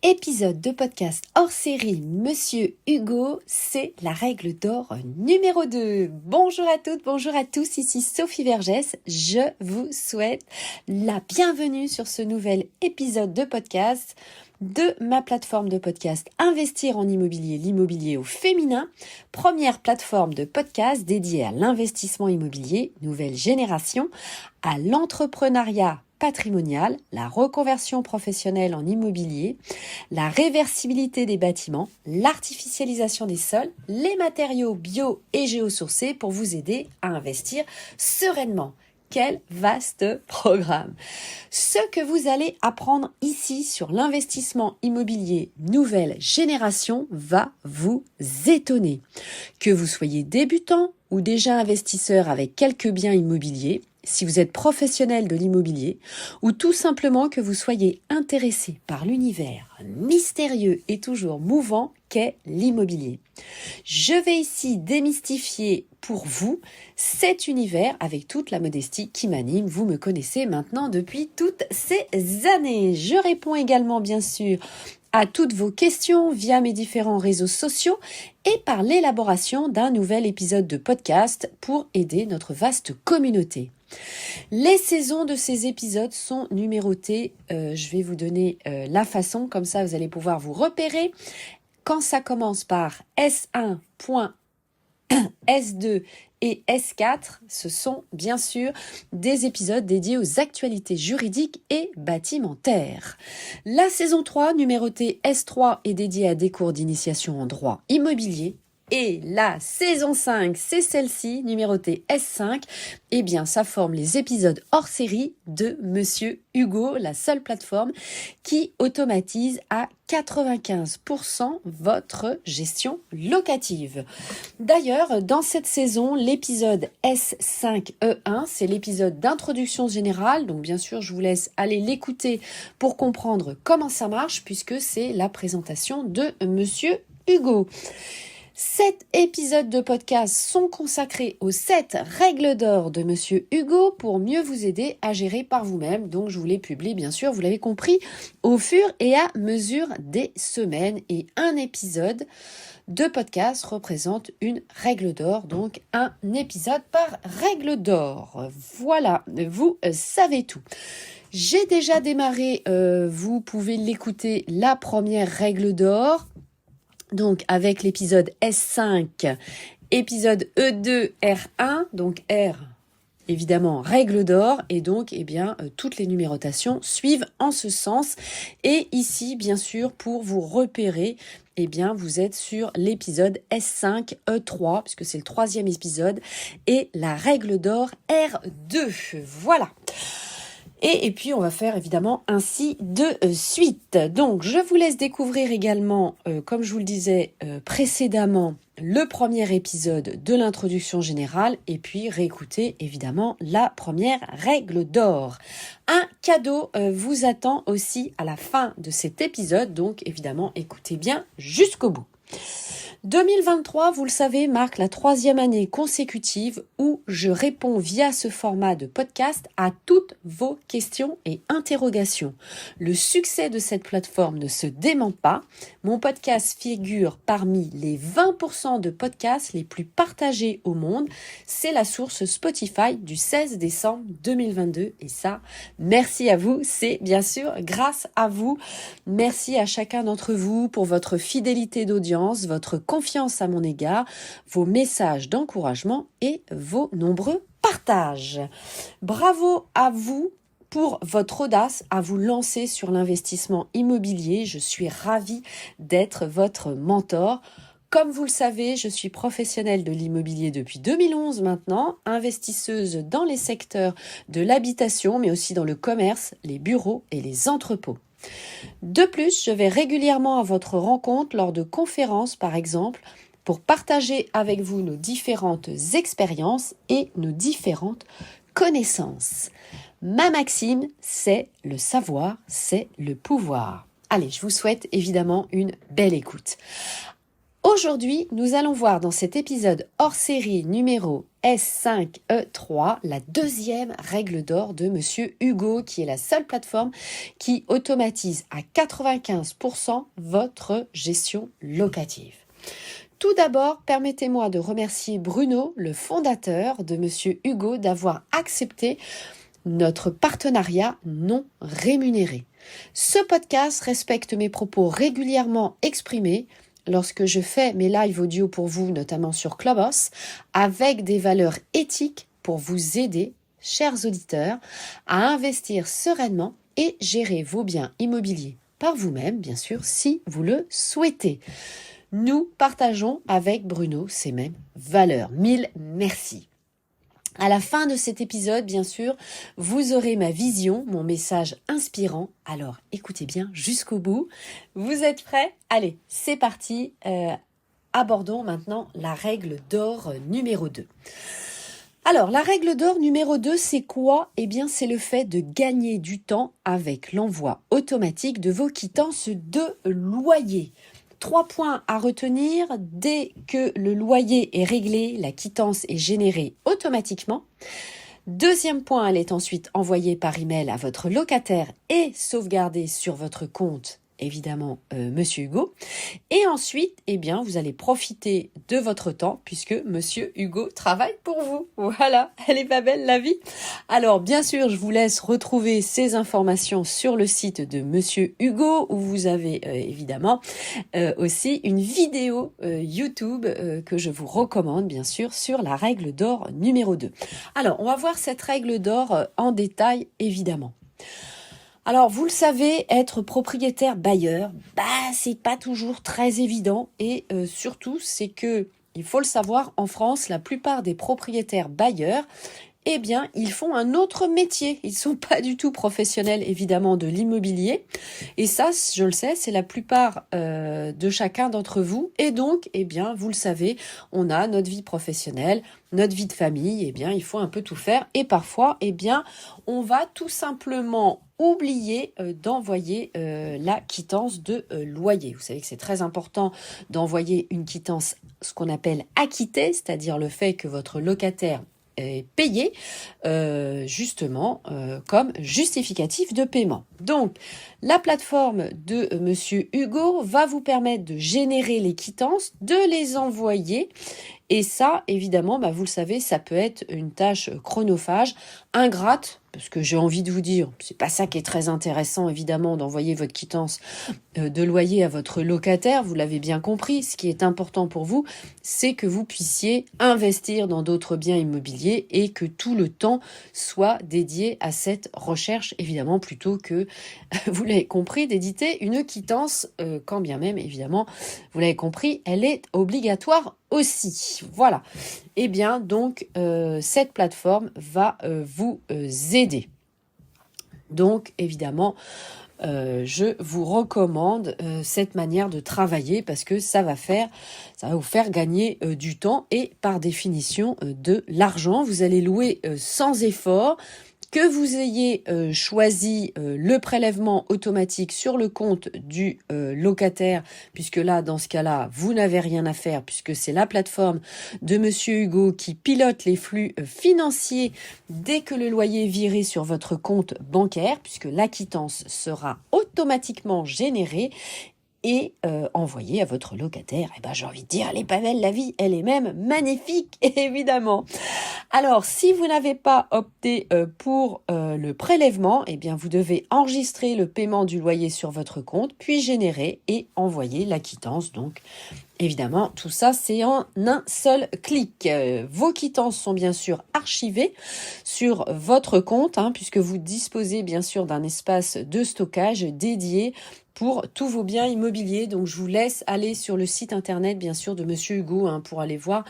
Épisode de podcast hors série Monsieur Hugo, c'est la règle d'or numéro 2. Bonjour à toutes, bonjour à tous, ici Sophie Vergès. Je vous souhaite la bienvenue sur ce nouvel épisode de podcast de ma plateforme de podcast Investir en immobilier, l'immobilier au féminin, première plateforme de podcast dédiée à l'investissement immobilier, nouvelle génération, à l'entrepreneuriat patrimonial, la reconversion professionnelle en immobilier, la réversibilité des bâtiments, l'artificialisation des sols, les matériaux bio et géosourcés pour vous aider à investir sereinement. Quel vaste programme! Ce que vous allez apprendre ici sur l'investissement immobilier nouvelle génération va vous étonner. Que vous soyez débutant ou déjà investisseur avec quelques biens immobiliers, si vous êtes professionnel de l'immobilier ou tout simplement que vous soyez intéressé par l'univers mystérieux et toujours mouvant qu'est l'immobilier. Je vais ici démystifier pour vous cet univers avec toute la modestie qui m'anime. Vous me connaissez maintenant depuis toutes ces années. Je réponds également bien sûr à toutes vos questions via mes différents réseaux sociaux et par l'élaboration d'un nouvel épisode de podcast pour aider notre vaste communauté. Les saisons de ces épisodes sont numérotées. Je vais vous donner la façon, comme ça vous allez pouvoir vous repérer. Quand ça commence par S1, S2 et S4, ce sont bien sûr des épisodes dédiés aux actualités juridiques et bâtimentaires. La saison 3, numérotée S3, est dédiée à des cours d'initiation en droit immobilier. Et la saison 5, c'est celle-ci, numérotée S5. Eh bien, ça forme les épisodes hors série de Monsieur Hugo, la seule plateforme qui automatise à 95% votre gestion locative. D'ailleurs, dans cette saison, l'épisode S5E1, c'est l'épisode d'introduction générale. Donc, bien sûr, je vous laisse aller l'écouter pour comprendre comment ça marche, puisque c'est la présentation de Monsieur Hugo. 7 épisodes de podcast sont consacrés aux 7 règles d'or de Monsieur Hugo pour mieux vous aider à gérer par vous-même. Donc, je vous les publie, bien sûr, vous l'avez compris, au fur et à mesure des semaines. Et un épisode de podcast représente une règle d'or, donc un épisode par règle d'or. Voilà, vous savez tout. J'ai déjà démarré, vous pouvez l'écouter, la première règle d'or. Donc, avec l'épisode S5, épisode E2, R1, donc R, évidemment, règle d'or, et donc, toutes les numérotations suivent en ce sens. Et ici, bien sûr, pour vous repérer, vous êtes sur l'épisode S5, E3, puisque c'est le 3e épisode, et la règle d'or R2. Voilà. Et puis, on va faire évidemment ainsi de suite. Donc, je vous laisse découvrir également, comme je vous le disais précédemment, le premier épisode de l'introduction générale et puis réécouter évidemment la première règle d'or. Un cadeau vous attend aussi à la fin de cet épisode, donc évidemment, écoutez bien jusqu'au bout. 2023, vous le savez, marque la 3e année consécutive où je réponds via ce format de podcast à toutes vos questions et interrogations. Le succès de cette plateforme ne se dément pas. Mon podcast figure parmi les 20% de podcasts les plus partagés au monde. C'est la source Spotify du 16 décembre 2022. Et ça, merci à vous. C'est bien sûr grâce à vous. Merci à chacun d'entre vous pour votre fidélité d'audience, votre confiance à mon égard, vos messages d'encouragement et vos nombreux partages. Bravo à vous pour votre audace à vous lancer sur l'investissement immobilier. Je suis ravie d'être votre mentor. Comme vous le savez, je suis professionnelle de l'immobilier depuis 2011 maintenant, investisseuse dans les secteurs de l'habitation, mais aussi dans le commerce, les bureaux et les entrepôts. De plus, je vais régulièrement à votre rencontre lors de conférences, par exemple, pour partager avec vous nos différentes expériences et nos différentes connaissances. Ma maxime, c'est le savoir, c'est le pouvoir. Allez, je vous souhaite évidemment une belle écoute. Aujourd'hui, nous allons voir dans cet épisode hors série numéro S5E3 la deuxième règle d'or de Monsieur Hugo, qui est la seule plateforme qui automatise à 95% votre gestion locative. Tout d'abord, permettez-moi de remercier Bruno, le fondateur de Monsieur Hugo, d'avoir accepté notre partenariat non rémunéré. Ce podcast respecte mes propos régulièrement exprimés lorsque je fais mes lives audio pour vous, notamment sur Clubhouse, avec des valeurs éthiques pour vous aider, chers auditeurs, à investir sereinement et gérer vos biens immobiliers par vous-même, bien sûr, si vous le souhaitez. Nous partageons avec Bruno ces mêmes valeurs. Mille merci. À la fin de cet épisode, bien sûr, vous aurez ma vision, mon message inspirant. Alors, écoutez bien jusqu'au bout. Vous êtes prêts? Allez, c'est parti. Abordons maintenant la règle d'or numéro 2. Alors, la règle d'or numéro 2, c'est quoi? Eh bien, c'est le fait de gagner du temps avec l'envoi automatique de vos quittances de loyer. 3 points à retenir. Dès que le loyer est réglé, la quittance est générée automatiquement. Deuxième point, elle est ensuite envoyée par email à votre locataire et sauvegardée sur votre compte, évidemment, Monsieur Hugo. Et ensuite, eh bien, vous allez profiter de votre temps puisque Monsieur Hugo travaille pour vous. Voilà, elle est pas belle la vie. Alors, bien sûr, je vous laisse retrouver ces informations sur le site de Monsieur Hugo où vous avez évidemment aussi une vidéo YouTube que je vous recommande, bien sûr, sur la règle d'or numéro 2. Alors, on va voir cette règle d'or en détail, évidemment. Alors, vous le savez, être propriétaire bailleur, c'est pas toujours très évident et surtout, c'est que, il faut le savoir, en France, la plupart des propriétaires bailleurs, eh bien, ils font un autre métier. Ils sont pas du tout professionnels, évidemment, de l'immobilier. Et ça, je le sais, c'est la plupart de chacun d'entre vous. Et donc, eh bien, vous le savez, on a notre vie professionnelle, notre vie de famille. Eh bien, il faut un peu tout faire. Et parfois, eh bien, on va tout simplement oublier d'envoyer la quittance de loyer. Vous savez que c'est très important d'envoyer une quittance, ce qu'on appelle acquittée, c'est-à-dire le fait que votre locataire est payé justement comme justificatif de paiement. Donc, la plateforme de Monsieur Hugo va vous permettre de générer les quittances, de les envoyer. Et ça, évidemment, vous le savez, ça peut être une tâche chronophage, ingrate, parce que j'ai envie de vous dire, c'est pas ça qui est très intéressant, évidemment, d'envoyer votre quittance de loyer à votre locataire, vous l'avez bien compris. Ce qui est important pour vous, c'est que vous puissiez investir dans d'autres biens immobiliers et que tout le temps soit dédié à cette recherche, évidemment, plutôt que, vous l'avez compris, d'éditer une quittance, quand bien même, évidemment, vous l'avez compris, elle est obligatoire aussi. Voilà. Eh bien, donc, cette plateforme va vous aider. Donc, évidemment, je vous recommande cette manière de travailler parce que ça va vous faire gagner du temps et par définition de l'argent. Vous allez louer sans effort. Que vous ayez choisi le prélèvement automatique sur le compte du locataire, puisque là, dans ce cas-là, vous n'avez rien à faire, puisque c'est la plateforme de Monsieur Hugo qui pilote les flux financiers dès que le loyer est viré sur votre compte bancaire, puisque la quittance sera automatiquement générée et envoyée à votre locataire. Eh ben, j'ai envie de dire, elle est pas belle la vie, elle est même magnifique, évidemment. Alors, si vous n'avez pas opté pour le prélèvement, eh bien, vous devez enregistrer le paiement du loyer sur votre compte, puis générer et envoyer la quittance. Donc, évidemment, tout ça, c'est en un seul clic. Vos quittances sont bien sûr archivées sur votre compte, puisque vous disposez bien sûr d'un espace de stockage dédié pour tous vos biens immobiliers. Donc, je vous laisse aller sur le site internet, bien sûr, de Monsieur Hugo, pour aller voir,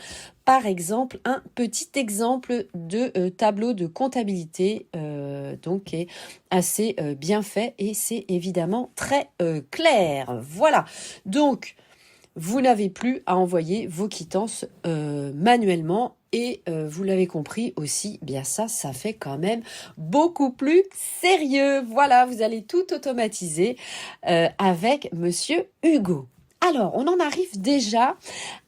par exemple, un petit exemple de tableau de comptabilité, donc qui est assez bien fait et c'est évidemment très clair. Voilà. Donc, vous n'avez plus à envoyer vos quittances manuellement. Et vous l'avez compris aussi, bien ça fait quand même beaucoup plus sérieux. Voilà, vous allez tout automatiser avec Monsieur Hugo. Alors, on en arrive déjà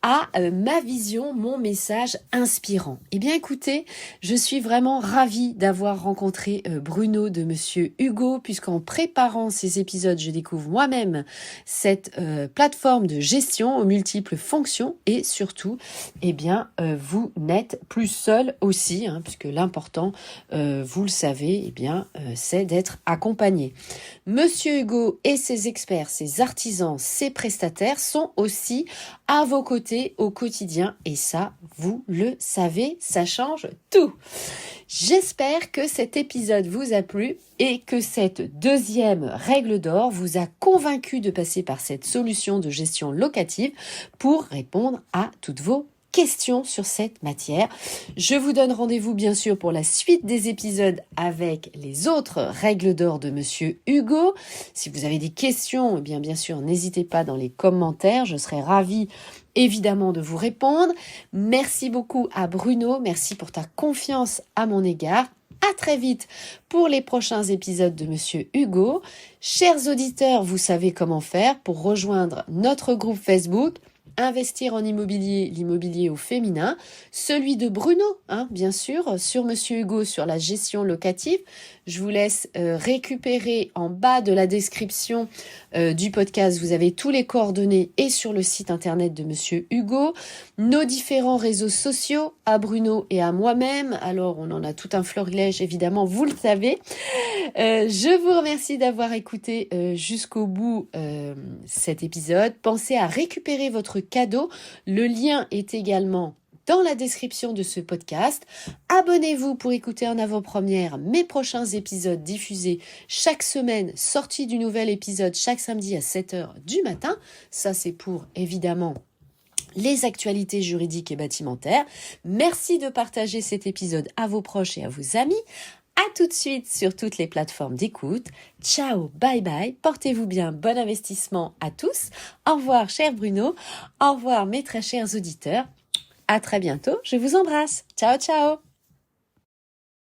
à ma vision, mon message inspirant. Eh bien, écoutez, je suis vraiment ravie d'avoir rencontré Bruno de Monsieur Hugo, puisqu'en préparant ces épisodes, je découvre moi-même cette plateforme de gestion aux multiples fonctions et surtout, eh bien, vous n'êtes plus seul aussi, puisque l'important, vous le savez, eh bien, c'est d'être accompagné. Monsieur Hugo et ses experts, ses artisans, ses prestataires sont aussi à vos côtés au quotidien et ça, vous le savez, ça change tout. J'espère que cet épisode vous a plu et que cette deuxième règle d'or vous a convaincu de passer par cette solution de gestion locative pour répondre à toutes vos questions sur cette matière. Je vous donne rendez-vous bien sûr pour la suite des épisodes avec les autres règles d'or de Monsieur Hugo. Si vous avez des questions, eh bien sûr, n'hésitez pas dans les commentaires. Je serai ravie évidemment de vous répondre. Merci beaucoup à Bruno. Merci pour ta confiance à mon égard. À très vite pour les prochains épisodes de Monsieur Hugo. Chers auditeurs, vous savez comment faire pour rejoindre notre groupe Facebook. Investir en immobilier, l'immobilier au féminin, celui de Bruno, bien sûr, sur Monsieur Hugo, sur la gestion locative. Je vous laisse récupérer en bas de la description du podcast. Vous avez tous les coordonnées et sur le site internet de Monsieur Hugo. Nos différents réseaux sociaux à Bruno et à moi-même. Alors, on en a tout un florilège, évidemment, vous le savez. Je vous remercie d'avoir écouté jusqu'au bout cet épisode. Pensez à récupérer votre cadeau. Le lien est également dans la description de ce podcast. Abonnez-vous pour écouter en avant-première mes prochains épisodes diffusés chaque semaine, sortie du nouvel épisode chaque samedi à 7h du matin. Ça, c'est pour, évidemment, les actualités juridiques et bâtimentaires. Merci de partager cet épisode à vos proches et à vos amis. À tout de suite sur toutes les plateformes d'écoute. Ciao, bye bye, portez-vous bien, bon investissement à tous. Au revoir, cher Bruno. Au revoir, mes très chers auditeurs. À très bientôt, je vous embrasse. Ciao, ciao.